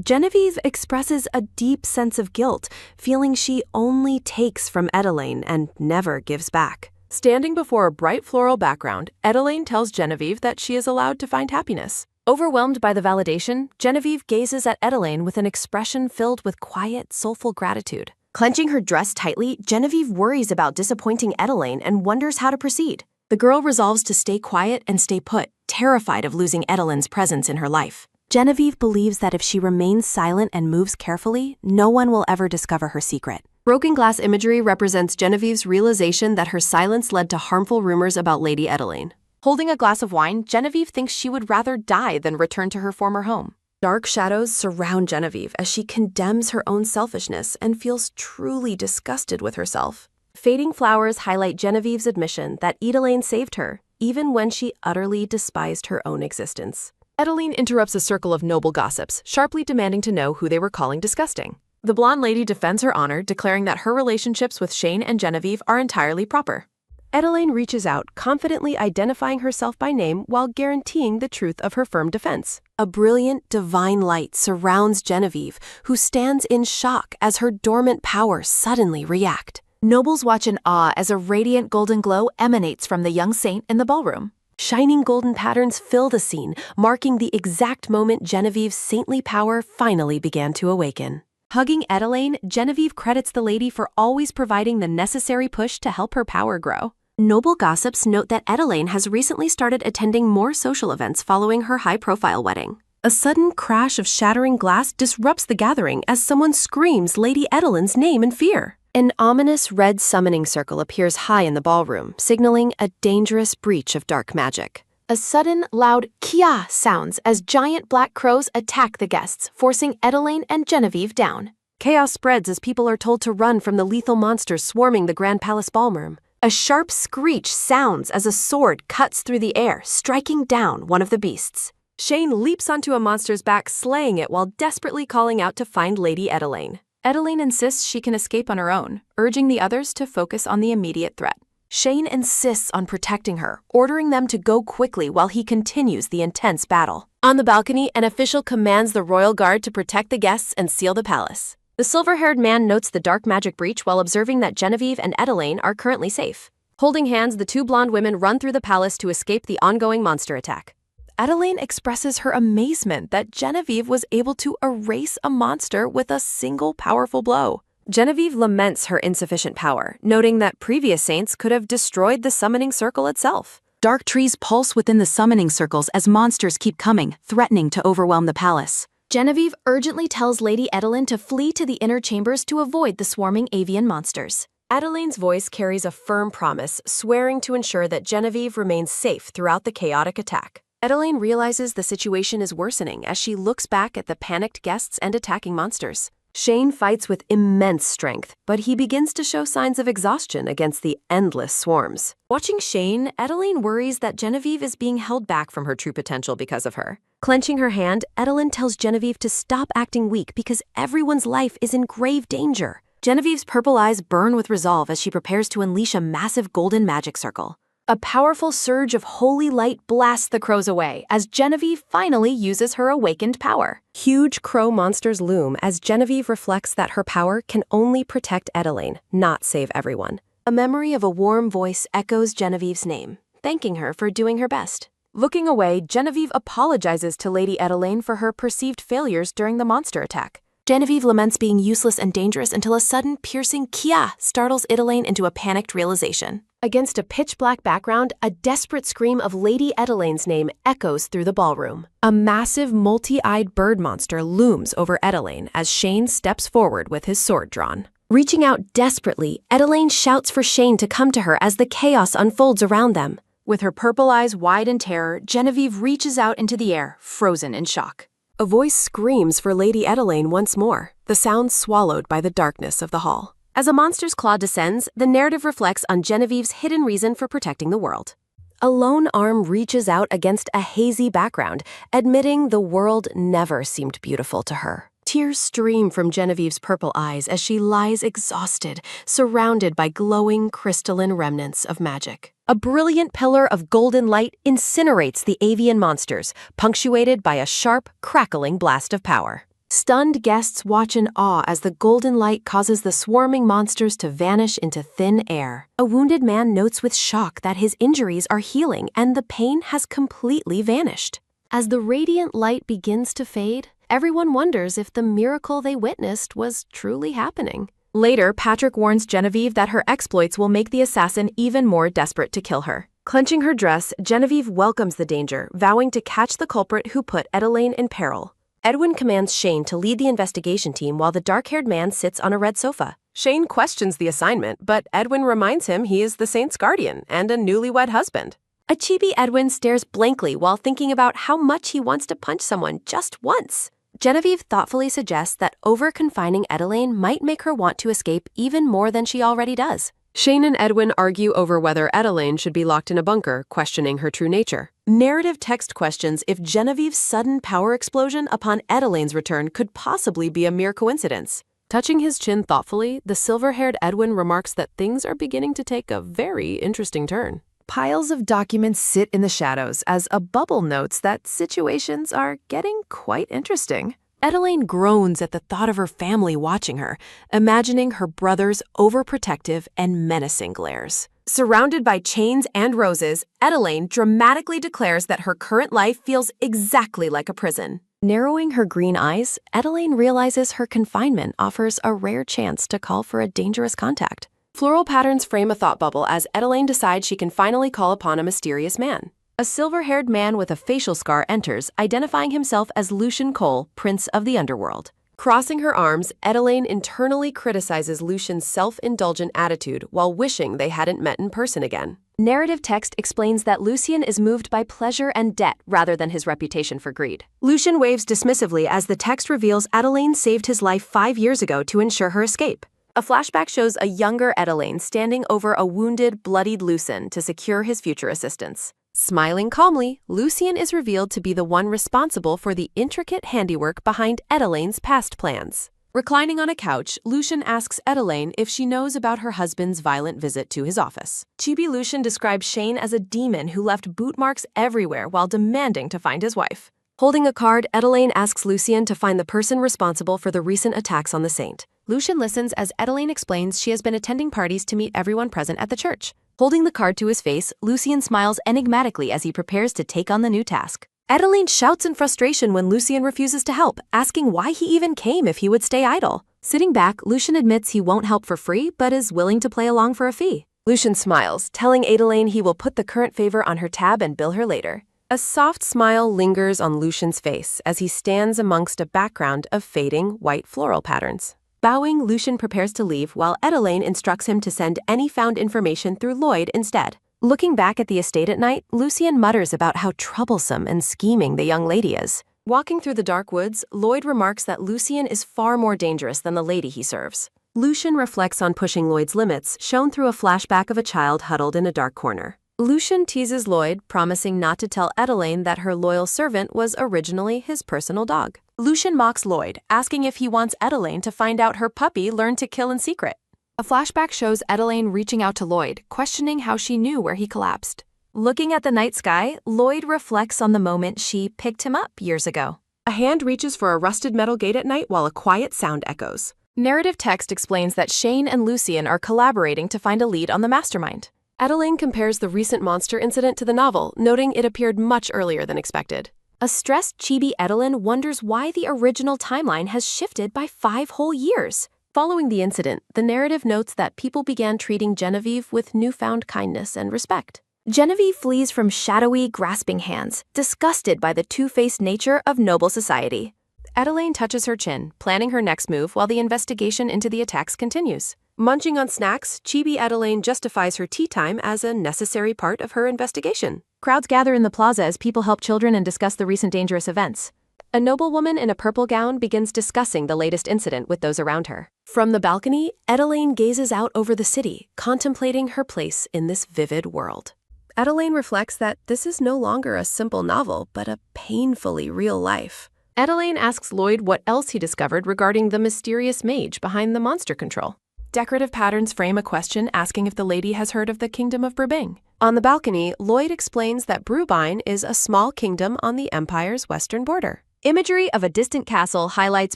Speaker 1: Genevieve expresses a deep sense of guilt, feeling she only takes from Edelane and never gives back. Standing before a bright floral background, Edelane tells Genevieve that she is allowed to find happiness. Overwhelmed by the validation, Genevieve gazes at Edelane with an expression filled with quiet, soulful gratitude. Clenching her dress tightly, Genevieve worries about disappointing Edelaine and wonders how to proceed. The girl resolves to stay quiet and stay put, terrified of losing Edelaine's presence in her life. Genevieve believes that if she remains silent and moves carefully, no one will ever discover her secret. Broken glass imagery represents Genevieve's realization that her silence led to harmful rumors about Lady Edelaine. Holding a glass of wine, Genevieve thinks she would rather die than return to her former home. Dark shadows surround Genevieve as she condemns her own selfishness and feels truly disgusted with herself. Fading flowers highlight Genevieve's admission that Edelaine saved her, even when she utterly despised her own existence. Edelaine interrupts a circle of noble gossips, sharply demanding to know who they were calling disgusting. The blonde lady defends her honor, declaring that her relationships with Shane and Genevieve are entirely proper. Edelaine reaches out, confidently identifying herself by name while guaranteeing the truth of her firm defense. A brilliant, divine light surrounds Genevieve, who stands in shock as her dormant powers suddenly react. Nobles watch in awe as a radiant golden glow emanates from the young saint in the ballroom. Shining golden patterns fill the scene, marking the exact moment Genevieve's saintly power finally began to awaken. Hugging Edelaine, Genevieve credits the lady for always providing the necessary push to help her power grow. Noble gossips note that Edelaine has recently started attending more social events following her high-profile wedding. A sudden crash of shattering glass disrupts the gathering as someone screams Lady Edelaine's name in fear. An ominous red summoning circle appears high in the ballroom, signaling a dangerous breach of dark magic. A sudden, loud kia sounds as giant black crows attack the guests, forcing Edelaine and Genevieve down. Chaos spreads as people are told to run from the lethal monsters swarming the Grand Palace ballroom. A sharp screech sounds as a sword cuts through the air, striking down one of the beasts. Shane leaps onto a monster's back, slaying it while desperately calling out to find Lady Edelaine. Edelaine insists she can escape on her own, urging the others to focus on the immediate threat. Shane insists on protecting her, ordering them to go quickly while he continues the intense battle. On the balcony, an official commands the royal guard to protect the guests and seal the palace. The silver-haired man notes the dark magic breach while observing that Genevieve and Edelaine are currently safe. Holding hands, the two blonde women run through the palace to escape the ongoing monster attack. Edelaine expresses her amazement that Genevieve was able to erase a monster with a single powerful blow. Genevieve laments her insufficient power, noting that previous saints could have destroyed the summoning circle itself. Dark trees pulse within the summoning circles as monsters keep coming, threatening to overwhelm the palace. Genevieve urgently tells Lady Edelaine to flee to the inner chambers to avoid the swarming avian monsters. Adelaine's voice carries a firm promise, swearing to ensure that Genevieve remains safe throughout the chaotic attack. Edelaine realizes the situation is worsening as she looks back at the panicked guests and attacking monsters. Shane fights with immense strength, but he begins to show signs of exhaustion against the endless swarms. Watching Shane, Edelaine worries that Genevieve is being held back from her true potential because of her. Clenching her hand, Edelaine tells Genevieve to stop acting weak because everyone's life is in grave danger. Genevieve's purple eyes burn with resolve as she prepares to unleash a massive golden magic circle. A powerful surge of holy light blasts the crows away as Genevieve finally uses her awakened power. Huge crow monsters loom as Genevieve reflects that her power can only protect Edelaine, not save everyone. A memory of a warm voice echoes Genevieve's name, thanking her for doing her best. Looking away, Genevieve apologizes to Lady Edelaine for her perceived failures during the monster attack. Genevieve laments being useless and dangerous until a sudden, piercing kia startles Edelaine into a panicked realization. Against a pitch-black background, a desperate scream of Lady Edelaine's name echoes through the ballroom. A massive, multi-eyed bird monster looms over Edelaine as Shane steps forward with his sword drawn. Reaching out desperately, Edelaine shouts for Shane to come to her as the chaos unfolds around them. With her purple eyes wide in terror, Genevieve reaches out into the air, frozen in shock. A voice screams for Lady Edelaine once more, the sound swallowed by the darkness of the hall. As a monster's claw descends, the narrative reflects on Genevieve's hidden reason for protecting the world. A lone arm reaches out against a hazy background, admitting the world never seemed beautiful to her. Tears stream from Genevieve's purple eyes as she lies exhausted, surrounded by glowing crystalline remnants of magic. A brilliant pillar of golden light incinerates the avian monsters, punctuated by a sharp, crackling blast of power. Stunned guests watch in awe as the golden light causes the swarming monsters to vanish into thin air. A wounded man notes with shock that his injuries are healing and the pain has completely vanished. As the radiant light begins to fade, everyone wonders if the miracle they witnessed was truly happening. Later, Patrick warns Genevieve that her exploits will make the assassin even more desperate to kill her. Clenching her dress, Genevieve welcomes the danger, vowing to catch the culprit who put Edelaine in peril. Edwin commands Shane to lead the investigation team while the dark-haired man sits on a red sofa. Shane questions the assignment, but Edwin reminds him he is the saint's guardian and a newlywed husband. A chibi Edwin stares blankly while thinking about how much he wants to punch someone just once. Genevieve thoughtfully suggests that over-confining Edelaine might make her want to escape even more than she already does. Shane and Edwin argue over whether Edelaine should be locked in a bunker, questioning her true nature. Narrative text questions if Genevieve's sudden power explosion upon Edelaine's return could possibly be a mere coincidence. Touching his chin thoughtfully, the silver-haired Edwin remarks that things are beginning to take a very interesting turn. Piles of documents sit in the shadows as a bubble notes that situations are getting quite interesting. Edelaine groans at the thought of her family watching her, imagining her brother's overprotective and menacing glares. Surrounded by chains and roses, Edelaine dramatically declares that her current life feels exactly like a prison. Narrowing her green eyes, Edelaine realizes her confinement offers a rare chance to call for a dangerous contact. Floral patterns frame a thought bubble as Edelaine decides she can finally call upon a mysterious man. A silver-haired man with a facial scar enters, identifying himself as Lucian Cole, Prince of the Underworld. Crossing her arms, Edelaine internally criticizes Lucian's self-indulgent attitude while wishing they hadn't met in person again. Narrative text explains that Lucian is moved by pleasure and debt rather than his reputation for greed. Lucian waves dismissively as the text reveals Edelaine saved his life 5 years ago to ensure her escape. A flashback shows a younger Edelaine standing over a wounded, bloodied Lucian to secure his future assistance. Smiling calmly, Lucian is revealed to be the one responsible for the intricate handiwork behind Edelaine's past plans. Reclining on a couch, Lucian asks Edelaine if she knows about her husband's violent visit to his office. Chibi Lucian describes Shane as a demon who left boot marks everywhere while demanding to find his wife. Holding a card, Edelaine asks Lucian to find the person responsible for the recent attacks on the saint. Lucian listens as Edelaine explains she has been attending parties to meet everyone present at the church. Holding the card to his face, Lucian smiles enigmatically as he prepares to take on the new task. Edelaine shouts in frustration when Lucian refuses to help, asking why he even came if he would stay idle. Sitting back, Lucian admits he won't help for free, but is willing to play along for a fee. Lucian smiles, telling Edelaine he will put the current favor on her tab and bill her later. A soft smile lingers on Lucian's face as he stands amongst a background of fading white floral patterns. Bowing, Lucian prepares to leave while Edelaine instructs him to send any found information through Lloyd instead. Looking back at the estate at night, Lucian mutters about how troublesome and scheming the young lady is. Walking through the dark woods, Lloyd remarks that Lucian is far more dangerous than the lady he serves. Lucian reflects on pushing Lloyd's limits, shown through a flashback of a child huddled in a dark corner. Lucian teases Lloyd, promising not to tell Edelaine that her loyal servant was originally his personal dog. Lucian mocks Lloyd, asking if he wants Edelaine to find out her puppy learned to kill in secret. A flashback shows Edelaine reaching out to Lloyd, questioning how she knew where he collapsed. Looking at the night sky, Lloyd reflects on the moment she picked him up years ago. A hand reaches for a rusted metal gate at night while a quiet sound echoes. Narrative text explains that Shane and Lucian are collaborating to find a lead on the mastermind. Edelaine compares the recent monster incident to the novel, noting it appeared much earlier than expected. A stressed chibi Edelaine wonders why the original timeline has shifted by 5 whole years. Following the incident, the narrative notes that people began treating Genevieve with newfound kindness and respect. Genevieve flees from shadowy, grasping hands, disgusted by the two-faced nature of noble society. Edelaine touches her chin, planning her next move while the investigation into the attacks continues. Munching on snacks, chibi Edelaine justifies her tea time as a necessary part of her investigation. Crowds gather in the plaza as people help children and discuss the recent dangerous events. A noblewoman in a purple gown begins discussing the latest incident with those around her. From the balcony, Edelaine gazes out over the city, contemplating her place in this vivid world. Edelaine reflects that this is no longer a simple novel, but a painfully real life. Edelaine asks Lloyd what else he discovered regarding the mysterious mage behind the monster control. Decorative patterns frame a question asking if the lady has heard of the Kingdom of Brubing. On the balcony, Lloyd explains that Brubine is a small kingdom on the Empire's western border. Imagery of a distant castle highlights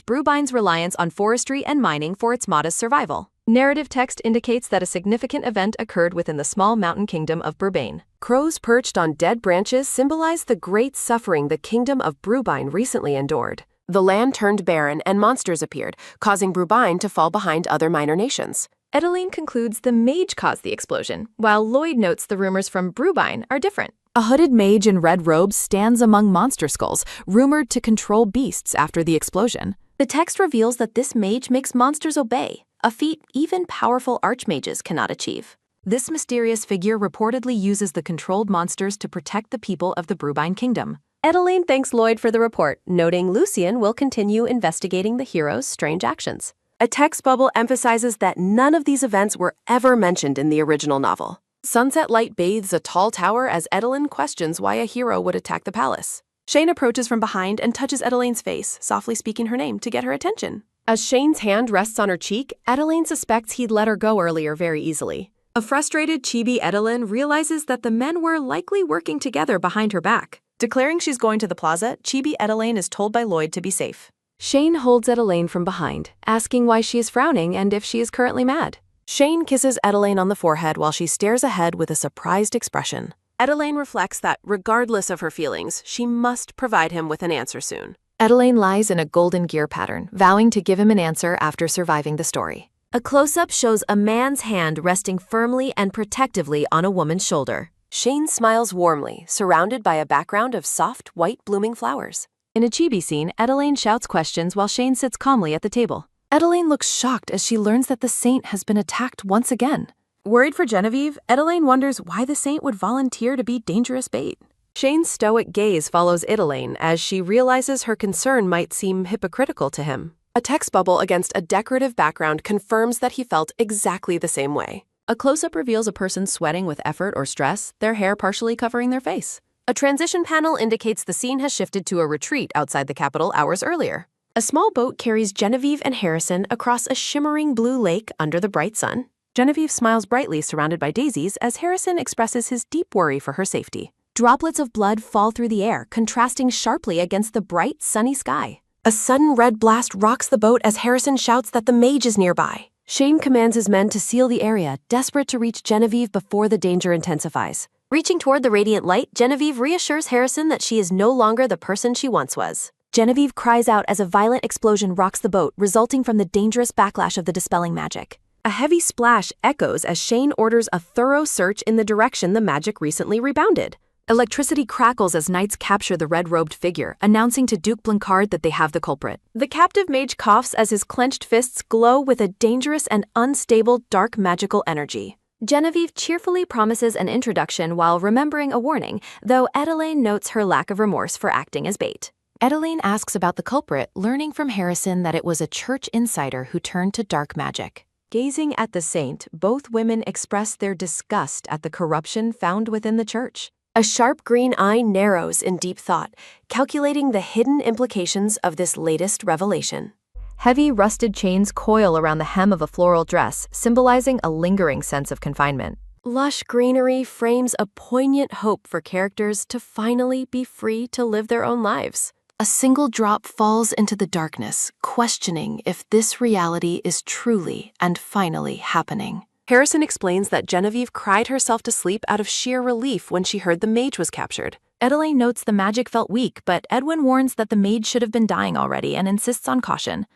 Speaker 1: Brubine's reliance on forestry and mining for its modest survival. Narrative text indicates that a significant event occurred within the small mountain kingdom of Brubane. Crows perched on dead branches symbolize the great suffering the Kingdom of Brubine recently endured. The land turned barren and monsters appeared, causing Brubine to fall behind other minor nations. Edeline concludes the mage caused the explosion, while Lloyd notes the rumors from Brubine are different. A hooded mage in red robes stands among monster skulls, rumored to control beasts after the explosion. The text reveals that this mage makes monsters obey, a feat even powerful archmages cannot achieve. This mysterious figure reportedly uses the controlled monsters to protect the people of the Brubine Kingdom. Edeline thanks Lloyd for the report, noting Lucian will continue investigating the hero's strange actions. A text bubble emphasizes that none of these events were ever mentioned in the original novel. Sunset light bathes a tall tower as Edeline questions why a hero would attack the palace. Shane approaches from behind and touches Edeline's face, softly speaking her name to get her attention. As Shane's hand rests on her cheek, Edeline suspects he'd let her go earlier very easily. A frustrated Chibi Edeline realizes that the men were likely working together behind her back. Declaring she's going to the plaza, Chibi Edeline is told by Lloyd to be safe. Shane holds Edeline from behind, asking why she is frowning and if she is currently mad. Shane kisses Edeline on the forehead while she stares ahead with a surprised expression. Edeline reflects that, regardless of her feelings, she must provide him with an answer soon. Edeline lies in a golden gear pattern, vowing to give him an answer after surviving the story. A close-up shows a man's hand resting firmly and protectively on a woman's shoulder. Shane smiles warmly, surrounded by a background of soft, white blooming flowers. In a chibi scene, Edeline shouts questions while Shane sits calmly at the table. Edeline looks shocked as she learns that the saint has been attacked once again. Worried for Genevieve, Edeline wonders why the saint would volunteer to be dangerous bait. Shane's stoic gaze follows Edeline as she realizes her concern might seem hypocritical to him. A text bubble against a decorative background confirms that he felt exactly the same way. A close-up reveals a person sweating with effort or stress, their hair partially covering their face. A transition panel indicates the scene has shifted to a retreat outside the capital hours earlier. A small boat carries Genevieve and Harrison across a shimmering blue lake under the bright sun. Genevieve smiles brightly surrounded by daisies as Harrison expresses his deep worry for her safety. Droplets of blood fall through the air, contrasting sharply against the bright, sunny sky. A sudden red blast rocks the boat as Harrison shouts that the mage is nearby. Shane commands his men to seal the area, desperate to reach Genevieve before the danger intensifies. Reaching toward the radiant light, Genevieve reassures Harrison that she is no longer the person she once was. Genevieve cries out as a violent explosion rocks the boat, resulting from the dangerous backlash of the dispelling magic. A heavy splash echoes as Shane orders a thorough search in the direction the magic recently rebounded. Electricity crackles as knights capture the red-robed figure, announcing to Duke Blancard that they have the culprit. The captive mage coughs as his clenched fists glow with a dangerous and unstable dark magical energy. Genevieve cheerfully promises an introduction while remembering a warning, though Edeline notes her lack of remorse for acting as bait. Edeline asks about the culprit, learning from Harrison that it was a church insider who turned to dark magic. Gazing at the saint, both women express their disgust at the corruption found within the church. A sharp green eye narrows in deep thought, calculating the hidden implications of this latest revelation. Heavy rusted chains coil around the hem of a floral dress, symbolizing a lingering sense of confinement. Lush greenery frames a poignant hope for characters to finally be free to live their own lives. A single drop falls into the darkness, questioning if this reality is truly and finally happening. Harrison explains that Genevieve cried herself to sleep out of sheer relief when she heard the mage was captured. Edeline notes the magic felt weak, but Edwin warns that the mage should have been dying already and insists on caution.